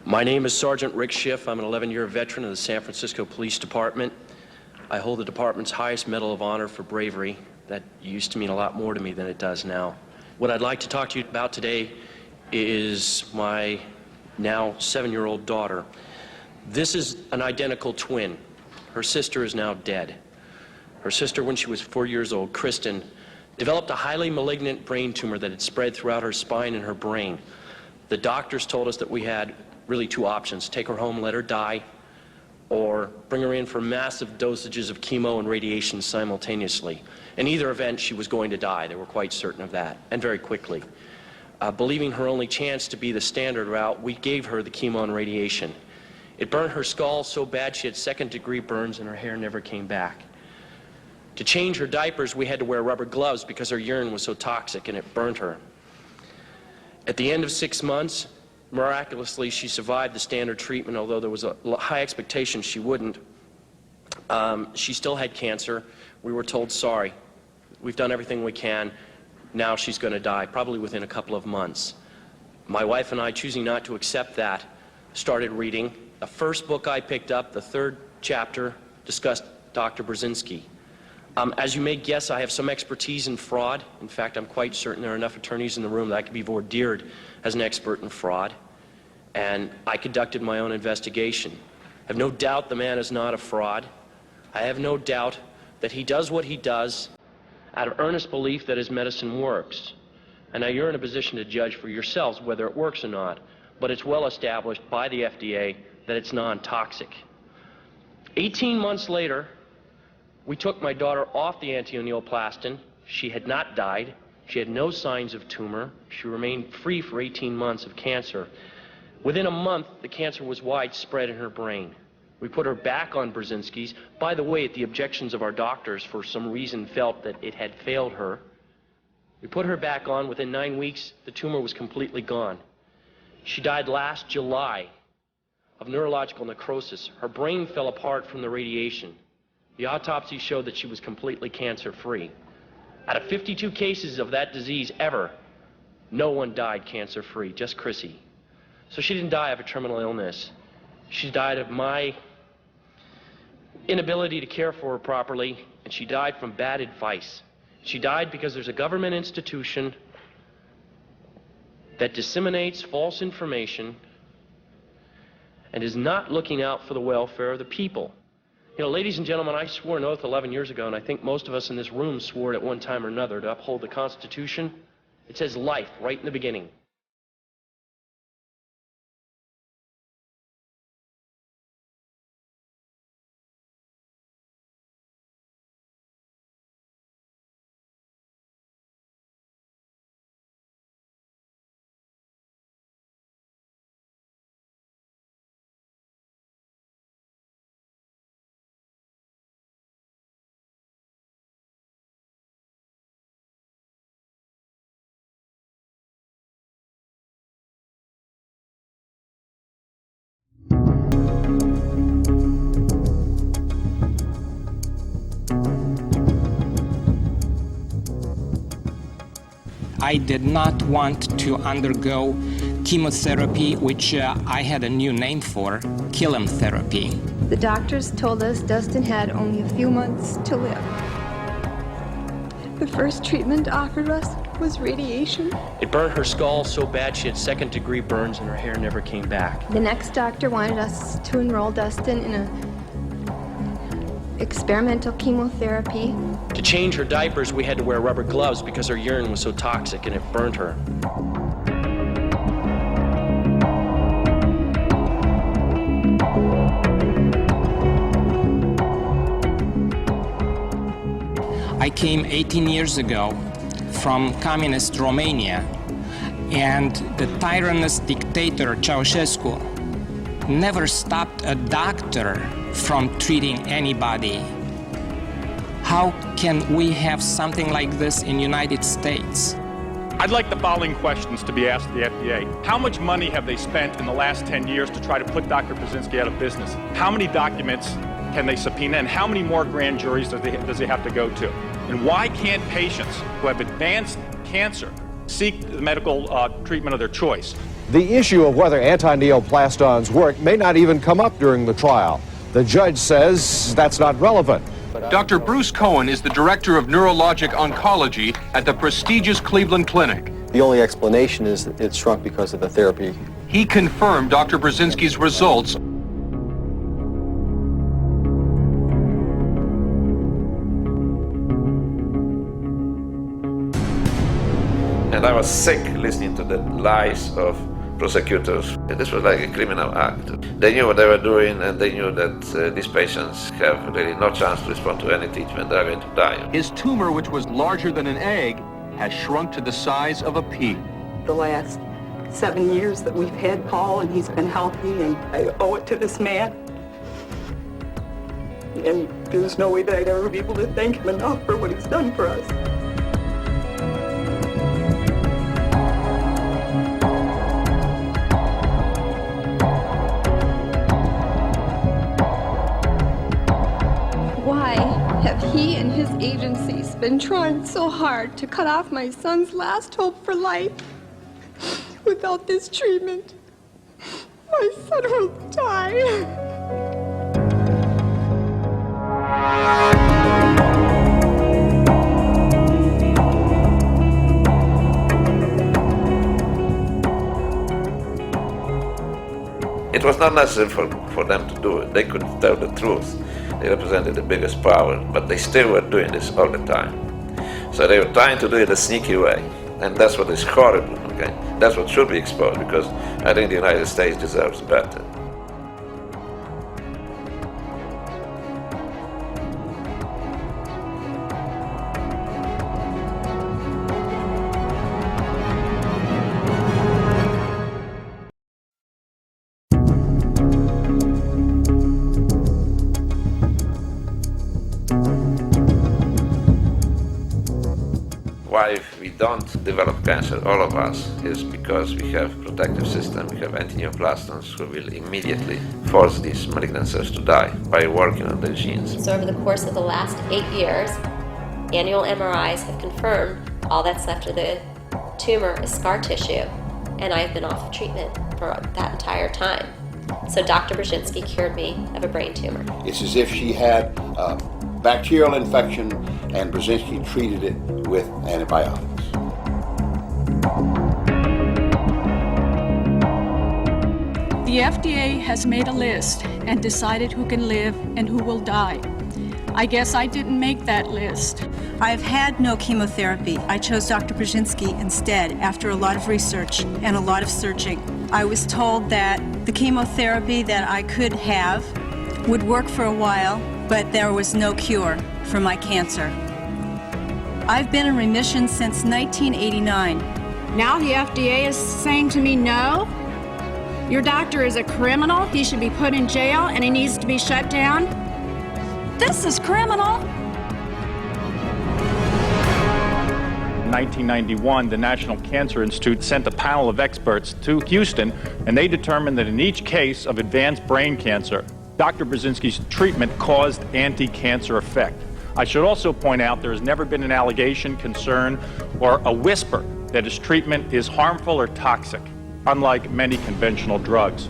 My name is Sergeant Rick Schiff. I'm an 11-year veteran of the San Francisco Police Department. I hold the department's highest Medal of Honor for bravery. That used to mean a lot more to me than it does now. What I'd like to talk to you about today is my now 7-year-old daughter. This is an identical twin. Her sister is now dead. Her sister, when she was 4 years old, Kristen, developed a highly malignant brain tumor that had spread throughout her spine and her brain. The doctors told us that we had really two options: take her home, let her die, or bring her in for massive dosages of chemo and radiation simultaneously. In either event, she was going to die. They were quite certain of that, and very quickly. Believing her only chance to be the standard route, we gave her the chemo and radiation. It burned her skull so bad she had second-degree burns and her hair never came back. To change her diapers, we had to wear rubber gloves because her urine was so toxic and it burned her. At the end of 6 months, miraculously, she survived the standard treatment, although there was a high expectation she wouldn't. She still had cancer. We were told, sorry, we've done everything we can. Now she's going to die, probably within a couple of months. My wife and I, choosing not to accept that, started reading. The first book I picked up, the third chapter, discussed Dr. Burzynski. As you may guess, I have some expertise in fraud. In fact, I'm quite certain there are enough attorneys in the room that I could be vordeered as an expert in fraud. And I conducted my own investigation. I have no doubt the man is not a fraud. I have no doubt that he does what he does out of earnest belief that his medicine works. And now you're in a position to judge for yourselves whether it works or not. But it's well established by the FDA that it's non-toxic. 18 months later, we took my daughter off the antineoplaston. She had not died. She had no signs of tumor. She remained free for 18 months of cancer. Within a month, the cancer was widespread in her brain. We put her back on Burzynski's. By the way, at the objections of our doctors, for some reason felt that it had failed her. We put her back on. Within 9 weeks, the tumor was completely gone. She died last July of neurological necrosis. Her brain fell apart from the radiation. The autopsy showed that she was completely cancer-free. Out of 52 cases of that disease ever, no one died cancer-free, just Chrissy. So she didn't die of a terminal illness. She died of my inability to care for her properly, and she died from bad advice. She died because there's a government institution that disseminates false information and is not looking out for the welfare of the people. You know, ladies and gentlemen, I swore an oath 11 years ago, and I think most of us in this room swore it at one time or another, to uphold the Constitution. It says life right in the beginning. I did not want to undergo chemotherapy, which I had a new name for, chemotherapy. The doctors told us Dustin had only a few months to live. The first treatment offered us was radiation. It burned her skull so bad she had second-degree burns and her hair never came back. The next doctor wanted us to enroll Dustin in a experimental chemotherapy. To change her diapers, we had to wear rubber gloves because her urine was so toxic and it burned her. I came 18 years ago from communist Romania, and the tyrannous dictator Ceausescu never stopped a doctor from treating anybody. How can we have something like this in the United States? I'd like the following questions to be asked the FDA. How much money have they spent in the last 10 years to try to put Dr. Burzynski out of business? How many documents can they subpoena, and how many more grand juries does he have to go to? And why can't patients who have advanced cancer seek the medical treatment of their choice? The issue of whether antineoplastons work may not even come up during the trial. The judge says that's not relevant. Dr. Bruce Cohen is the director of neurologic oncology at the prestigious Cleveland Clinic. The only explanation is that it shrunk because of the therapy. He confirmed Dr. Burzynski's results. And I was sick listening to the lies of prosecutors. This was like a criminal act. They knew what they were doing, and they knew that these patients have really no chance to respond to any treatment. They're going to die. His tumor, which was larger than an egg, has shrunk to the size of a pea. The last 7 years that we've had Paul, and he's been healthy, and I owe it to this man. And there's no way that I'd ever be able to thank him enough for what he's done for us. Why have he and his agencies been trying so hard to cut off my son's last hope for life? Without this treatment, my son will die. It was not necessary for them to do it. They could tell the truth. They represented the biggest power, but they still were doing this all the time. So they were trying to do it a sneaky way. And that's what is horrible, okay? That's what should be exposed, because I think the United States deserves better. Why we don't develop cancer, all of us, is because we have protective system. We have antineoplastons who will immediately force these malignant cells to die by working on the genes. So over the course of the last 8 years, annual MRIs have confirmed all that's left of the tumor is scar tissue, and I've been off of treatment for that entire time. So Dr. Burzynski cured me of a brain tumor. It's as if she had a bacterial infection and Burzynski treated it with antibiotics. The FDA has made a list and decided who can live and who will die. I guess I didn't make that list. I've had no chemotherapy. I chose Dr. Burzynski instead after a lot of research and a lot of searching. I was told that the chemotherapy that I could have would work for a while, but there was no cure for my cancer. I've been in remission since 1989. Now the FDA is saying to me, no, your doctor is a criminal, he should be put in jail, and he needs to be shut down. This is criminal. In 1991, the National Cancer Institute sent a panel of experts to Houston, and they determined that in each case of advanced brain cancer, Dr. Burzynski's treatment caused anti-cancer effect. I should also point out there has never been an allegation, concern, or a whisper that his treatment is harmful or toxic, unlike many conventional drugs.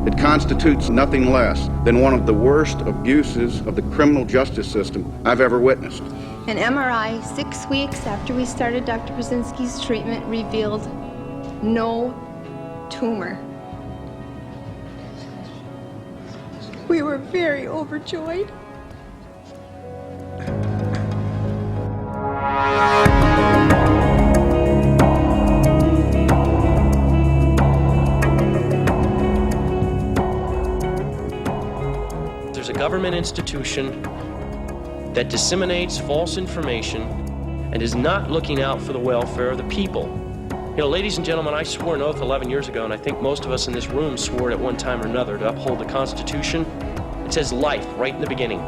It constitutes nothing less than one of the worst abuses of the criminal justice system I've ever witnessed. An MRI 6 weeks after we started Dr. Burzynski's treatment revealed no tumor. We were very overjoyed. There's a government institution that disseminates false information and is not looking out for the welfare of the people. You know, ladies and gentlemen, I swore an oath 11 years ago, and I think most of us in this room swore it at one time or another, to uphold the Constitution. It says life right in the beginning.